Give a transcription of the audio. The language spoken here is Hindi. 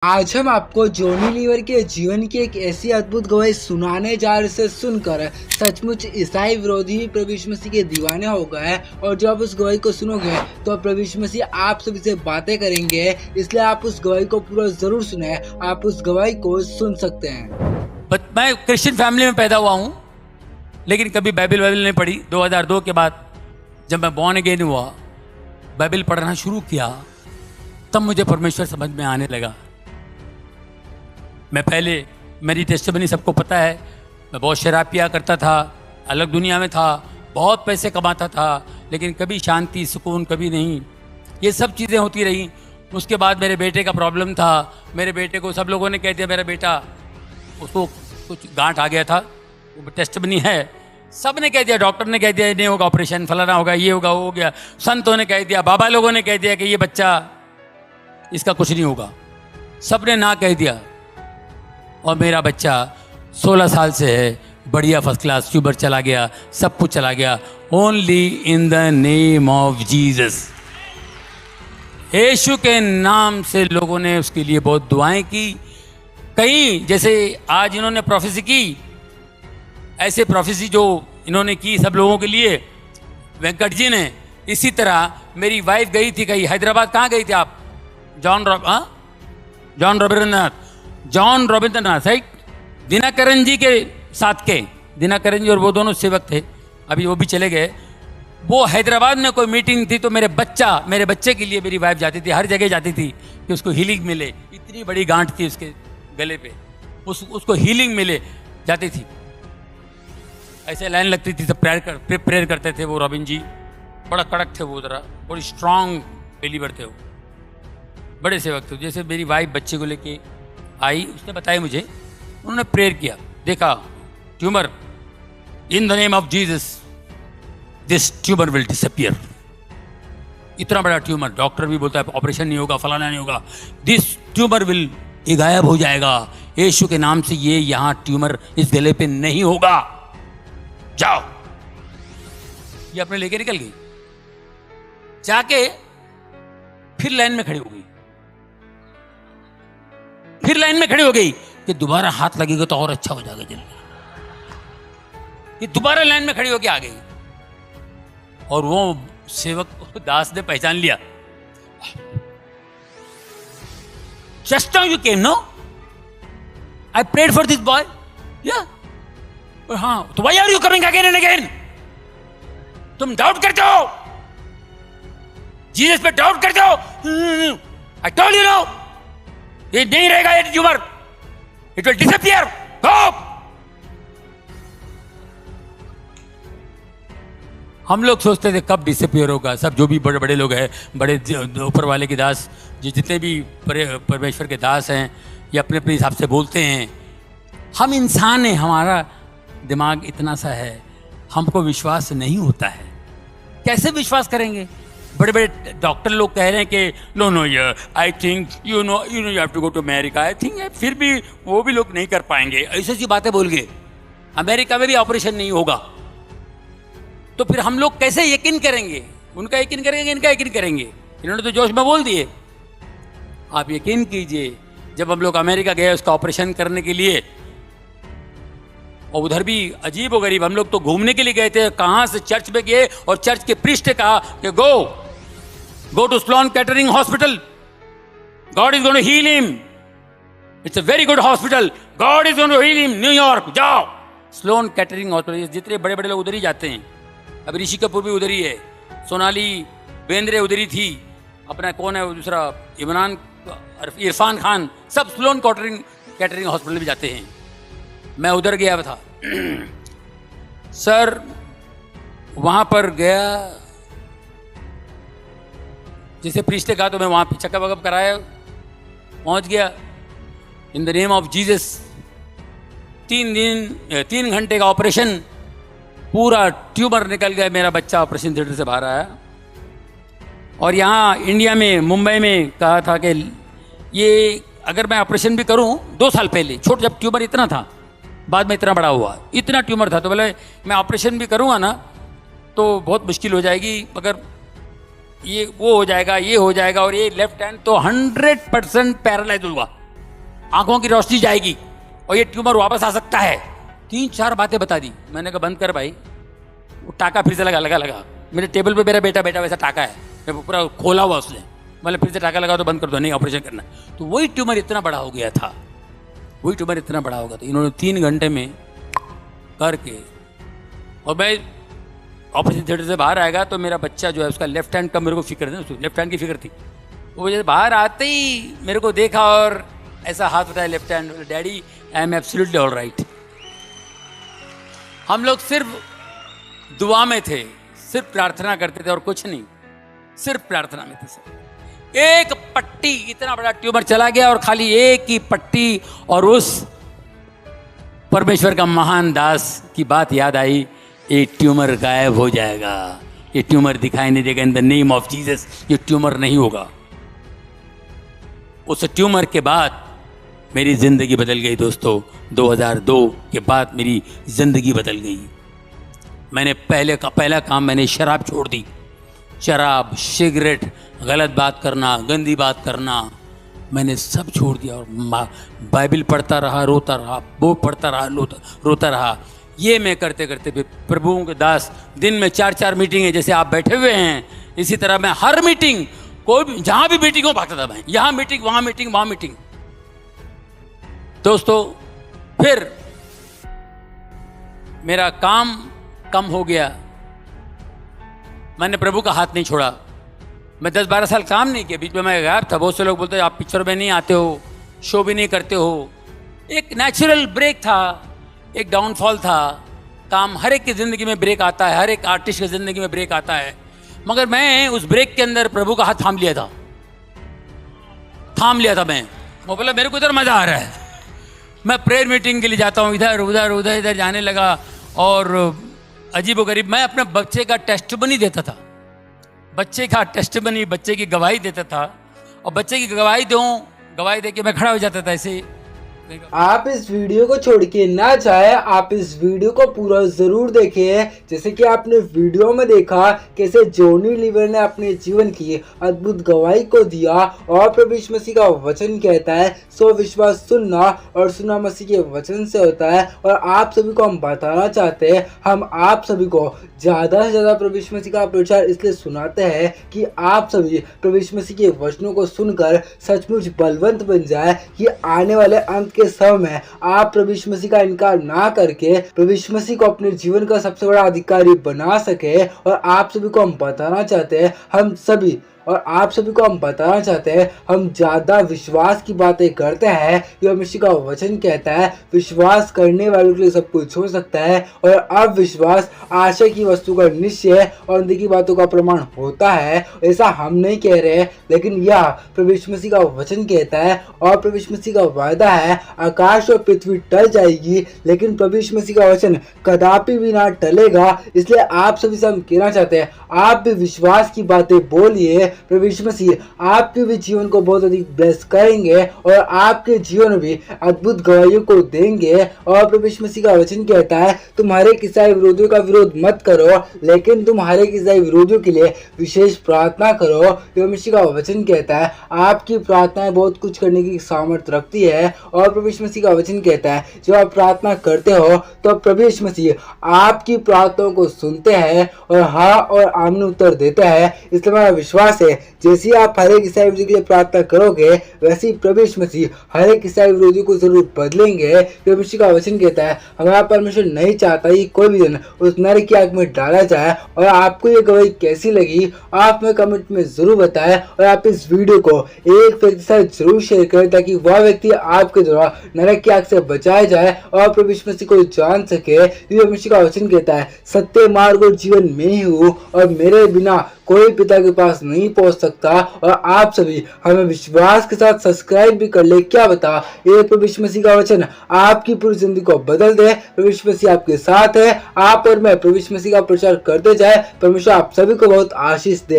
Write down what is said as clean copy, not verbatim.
आज हम आपको जॉनी लीवर के जीवन की एक ऐसी अद्भुत गवाही सुनाने जा रहे हैं। सुनकर सचमुच ईसाई विरोधी भी प्रभु यीशु मसीह के दीवाने हो गए और जब आप उस गवाही को सुनोगे तो प्रभु यीशु मसीह आप सभी से बातें करेंगे। इसलिए आप उस गवाही को पूरा जरूर सुने। आप उस गवाही को सुन सकते हैं। मैं क्रिश्चियन फैमिली में पैदा हुआ हूँ, लेकिन कभी बाइबल नहीं पढ़ी। 2002 के बाद जब मैं बॉर्न अगेन हुआ, बाइबल पढ़ना शुरू किया, तब मुझे परमेश्वर समझ में आने लगा। मैं पहले, मेरी टेस्टिमनी सबको पता है, मैं बहुत शराब पिया करता था, अलग दुनिया में था, बहुत पैसे कमाता था, लेकिन कभी शांति सुकून कभी नहीं। ये सब चीज़ें होती रही। उसके बाद मेरे बेटे का प्रॉब्लम था। मेरे बेटे को सब लोगों ने कह दिया, मेरा बेटा, उसको कुछ गांठ आ गया था, वो टेस्टिमनी है, सब ने कह दिया, डॉक्टर ने कह दिया नहीं होगा, ऑपरेशन फलाना होगा, ये होगा, वो हो गया, संतों ने कह दिया, बाबा लोगों ने कह दिया कि ये बच्चा, इसका कुछ नहीं होगा, सब ने ना कह दिया। और मेरा बच्चा 16 साल से है, बढ़िया फर्स्ट क्लास, ट्यूबर चला गया, सब कुछ चला गया, only in the name of Jesus. यीशु के नाम से लोगों ने उसके लिए बहुत दुआएं की। कई, जैसे आज इन्होंने प्रोफेसी की, ऐसे प्रोफेसी जो इन्होंने की सब लोगों के लिए, वेंकट जी ने, इसी तरह मेरी वाइफ गई थी कहीं हैदराबाद। कहाँ गई थी आप? John Ravindranath, right? दिनकरन जी के साथ के, दिनकरन जी और वो दोनों सेवक थे, अभी वो भी चले गए। वो हैदराबाद में कोई मीटिंग थी, तो मेरे बच्चे के लिए मेरी वाइफ जाती थी, हर जगह जाती थी कि उसको हीलिंग मिले। इतनी बड़ी गांठ थी उसके गले पे, उसको हीलिंग मिले, जाती थी। ऐसे लाइन लगती थी, सब प्रेयर करते थे। वो रॉबिन जी बड़ा कड़क थे, वो जरा बड़ी स्ट्रांग बिलीवर थे, वो बड़े सेवक थे। जैसे मेरी वाइफ बच्चे को लेके आई, उसने बताया मुझे, उन्होंने प्रेयर किया, देखा tumour, in the name of Jesus this tumour will disappear. इतना बड़ा ट्यूमर, डॉक्टर भी बोलता है ऑपरेशन नहीं होगा, फलाना नहीं होगा, दिस ट्यूमर विल, ये गायब हो जाएगा यीशु के नाम से, ये यहाँ ट्यूमर इस गले पे नहीं होगा, जाओ। ये अपने लेके निकल गई, जाके फिर लाइन में खड़ी हो गई, फिर लाइन में खड़ी हो गई कि दोबारा हाथ लगेगा तो और अच्छा हो जाएगा जल्दी। ये दोबारा लाइन में खड़ी होकर आ गई, और वो सेवक दास ने पहचान लिया। Just now you came, no? I prayed for this boy. Yeah. हाँ, तो why are you coming again and again? तुम डाउट करते हो, जीसस पे डाउट करते हो। I told you no. ये नहीं रहेगा, ये ट्यूमर, इट विल डिसअपियर, गो। हम लोग सोचते थे कब डिसअपियर होगा। सब जो भी बड़े बड़े लोग हैं, बड़े ऊपर वाले के दास, जितने भी परमेश्वर के दास हैं, ये अपने अपने हिसाब से बोलते हैं। हम इंसान हैं, हमारा दिमाग इतना सा है, हमको विश्वास नहीं होता है। कैसे विश्वास करेंगे? बड़े बड़े डॉक्टर लोग कह रहे हैं कि no I think you have to go to America, I think, फिर भी वो भी लोग नहीं कर पाएंगे, ऐसी ऐसी बातें बोल गए। अमेरिका में भी ऑपरेशन नहीं होगा, तो फिर हम लोग कैसे यकीन करेंगे? उनका यकीन करेंगे, इनका यकीन करेंगे? इन्होंने तो जोश में बोल दिए। आप यकीन कीजिए, जब हम लोग अमेरिका गए उसका ऑपरेशन करने के लिए, और उधर भी अजीब व गरीब, हम लोग तो घूमने के लिए गए थे, कहाँ से चर्च में गए, और चर्च के प्रीस्ट ने कहा कि go to Sloan Kettering hospital, God is going to heal him, it's a very good hospital, God is going to heal him, New York जाओ। स्लोन कैटरिंग हॉस्पिटल, जितने बड़े बड़े लोग उधर ही जाते हैं। अब ऋषि कपूर भी उधर ही है, सोनाली बेंद्रे उधर ही थी, अपना कौन है वो दूसरा, इरफान खान, सब स्लोन कैटरिंग हॉस्पिटल भी जाते हैं। मैं उधर गया था सर, वहां पर गया, जैसे प्रीस्ट ने कहा तो मैं वहां पे चेकअप वकअप कराया, पहुंच गया। इन द नेम ऑफ जीसस, 3 घंटे का ऑपरेशन, पूरा ट्यूमर निकल गया। मेरा बच्चा ऑपरेशन थिएटर से बाहर आया। और यहाँ इंडिया में, मुंबई में कहा था कि ये अगर मैं ऑपरेशन भी करूं, 2 साल पहले, छोटा जब ट्यूमर इतना था, बाद में इतना बड़ा हुआ, इतना ट्यूमर था, तो बोले मैं ऑपरेशन भी करूंगा ना तो बहुत मुश्किल हो जाएगी, मगर ये वो हो जाएगा, ये हो जाएगा, और ये लेफ्ट हैंड तो 100% पैरालाइज होगा, आंखों की रोशनी जाएगी और ये ट्यूमर वापस आ सकता है। 3-4 बातें बता दी। मैंने कहा बंद कर भाई। वो टाका फिर से लगा मेरे टेबल पे मेरा बेटा वैसा टाका है, मैं पूरा खोला हुआ उसने। मतलब फिर से टाका लगा तो बंद कर दो, नहीं ऑपरेशन करना। तो वही ट्यूमर इतना बड़ा हो गया था, इन्होंने 3 घंटे में करके, और मैं ऑपरेशन थिएटर से बाहर आएगा तो मेरा बच्चा जो है उसका लेफ्ट हैंड का मेरे को फिक्र थी, लेफ्ट हैंड की फिक्र थी। वो जैसे बाहर आते ही मेरे को देखा और ऐसा हाथ उठाया left hand, daddy I am absolutely all right. हम लोग सिर्फ दुआ में थे, सिर्फ प्रार्थना करते थे और कुछ नहीं, सिर्फ प्रार्थना में थे सर। एक पट्टी, इतना बड़ा ट्यूमर चला गया और खाली एक ही पट्टी, और उस परमेश्वर का महान दास की बात याद आई, ये ट्यूमर गायब हो जाएगा, ये ट्यूमर दिखाई नहीं देगा, इन द नेम ऑफ जीसस ये ट्यूमर नहीं होगा। उस ट्यूमर के बाद मेरी जिंदगी बदल गई दोस्तों। 2002 के बाद मेरी जिंदगी बदल गई। मैंने पहला काम मैंने शराब छोड़ दी। शराब, सिगरेट, गलत बात करना, गंदी बात करना, मैंने सब छोड़ दिया और बाइबल पढ़ता रहा, रोता रहा, वो पढ़ता रहा, रोता रहा। ये मैं करते करते फिर प्रभुओं के दास दिन में 4-4 मीटिंगें, जैसे आप बैठे हुए हैं इसी तरह मैं हर मीटिंग, कोई भी जहाँ भी मीटिंग हो भागता था मैं, यहाँ मीटिंग, वहाँ मीटिंग, वहाँ मीटिंग। दोस्तों फिर मेरा काम कम हो गया, मैंने प्रभु का हाथ नहीं छोड़ा। मैं 10-12 साल काम नहीं किया, बीच में मैं गायब था। बहुत से लोग बोलते आप पिक्चर में नहीं आते हो, शो भी नहीं करते हो। एक नेचुरल ब्रेक था, एक डाउनफॉल था। काम हर एक की ज़िंदगी में ब्रेक आता है, हर एक आर्टिस्ट की ज़िंदगी में ब्रेक आता है, मगर मैं उस ब्रेक के अंदर प्रभु का हाथ थाम लिया था मैं। वो बोला मेरे को इधर मज़ा आ रहा है, मैं प्रेयर मीटिंग के लिए जाता हूँ, इधर जाने लगा। और अजीबोगरीब मैं अपने बच्चे का टेस्टिमनी देता था, बच्चे की गवाही देता था, और बच्चे की गवाही दे के मैं खड़ा हो जाता था ऐसे। आप इस वीडियो को छोड़ के ना जाए, आप इस वीडियो को पूरा जरूर देखें। जैसे कि आपने वीडियो में देखा कैसे जॉनी लीवर ने अपने जीवन की अद्भुत गवाही को दिया, और प्रभु यीशु मसीह का वचन कहता है सो विश्वास सुनना और सुनना मसीह के वचन से होता है। और आप सभी को हम बताना चाहते हैं, हम आप सभी को ज़्यादा से ज़्यादा प्रभु यीशु मसीह का प्रचार इसलिए सुनाते हैं कि आप सभी प्रभु यीशु मसीह के वचनों को सुनकर सचमुच बलवंत बन जाए, कि आने वाले अंत के समय में आप प्रभु यीशु मसीह का इनकार ना करके प्रभु यीशु मसीह को अपने जीवन का सबसे बड़ा अधिकारी बना सके। और आप सभी को हम बताना चाहते हैं, हम ज़्यादा विश्वास की बातें करते हैं। यह मसीह का वचन कहता है विश्वास करने वालों के लिए सब कुछ हो सकता है, और अब विश्वास आशा की वस्तु का निश्चय और अनदेखी बातों का प्रमाण होता है। ऐसा हम नहीं कह रहे, लेकिन यह प्रभु यीशु मसीह का वचन कहता है, और प्रभु यीशु मसीह का वादा है आकाश और पृथ्वी टल जाएगी लेकिन प्रभु यीशु मसीह का वचन कदापि भी ना टलेगा। इसलिए आप सभी से हम कहना चाहते हैं, आप भी विश्वास की बातें बोलिए। प्रभु यीशु मसीह आपके भी जीवन को बहुत अधिक ब्लेस करेंगे और आपके जीवन में भी अद्भुत गवाहियों को देंगे। और प्रभु यीशु मसीह का वचन कहता है तुम्हारे ईसाई विरोधियों का विरोध मत करो, लेकिन तुम्हारे ईसाई विरोधियों के लिए विशेष प्रार्थना करो। प्रभु मसीह का वचन कहता है आपकी प्रार्थनाएं बहुत कुछ करने की सामर्थ्य रखती है। और प्रभु यीशु मसीह का वचन कहता है जब आप प्रार्थना करते हो तो प्रभु यीशु मसीह आपकी प्रार्थनाओं को सुनते हैं और हाँ और आमीन उत्तर देते हैं। इसलिए मेरा विश्वास है जैसे आप हर एक ईसाई विरोधी के लिए प्रार्थना करोगे, वैसे ही प्रभु यीशु मसीह हर एक ईसाई विरोधी को जरूर बदलेंगे। प्रभु यीशु का वचन कहता है हमारा परमेश्वर नहीं चाहता कि कोई भी दिन उस नरक की आग में डाला जाए। और आपको ये गवाही कैसी लगी आप में कमेंट में जरूर बताएं, और आप इस वीडियो को एक व्यक्ति के साथ जरूर शेयर करें ताकि वह व्यक्ति आपके द्वारा नरक की आग से बचाया जाए और प्रभु यीशु मसीह को जान सके। प्रभु यीशु का वचन कहता है सत्य मार्ग और जीवन में ही हूँ और मेरे बिना कोई पिता के पास नहीं पहुंच सकता। और आप सभी हमें विश्वास के साथ सब्सक्राइब भी कर ले। क्या बता ये प्रभु यीशु मसीह का वचन आपकी पूरी जिंदगी को बदल दे। प्रभु यीशु मसीह आपके साथ है, आप और मैं प्रभु यीशु मसीह का प्रचार करते जाए। परमेश्वर आप सभी को बहुत आशीष दे।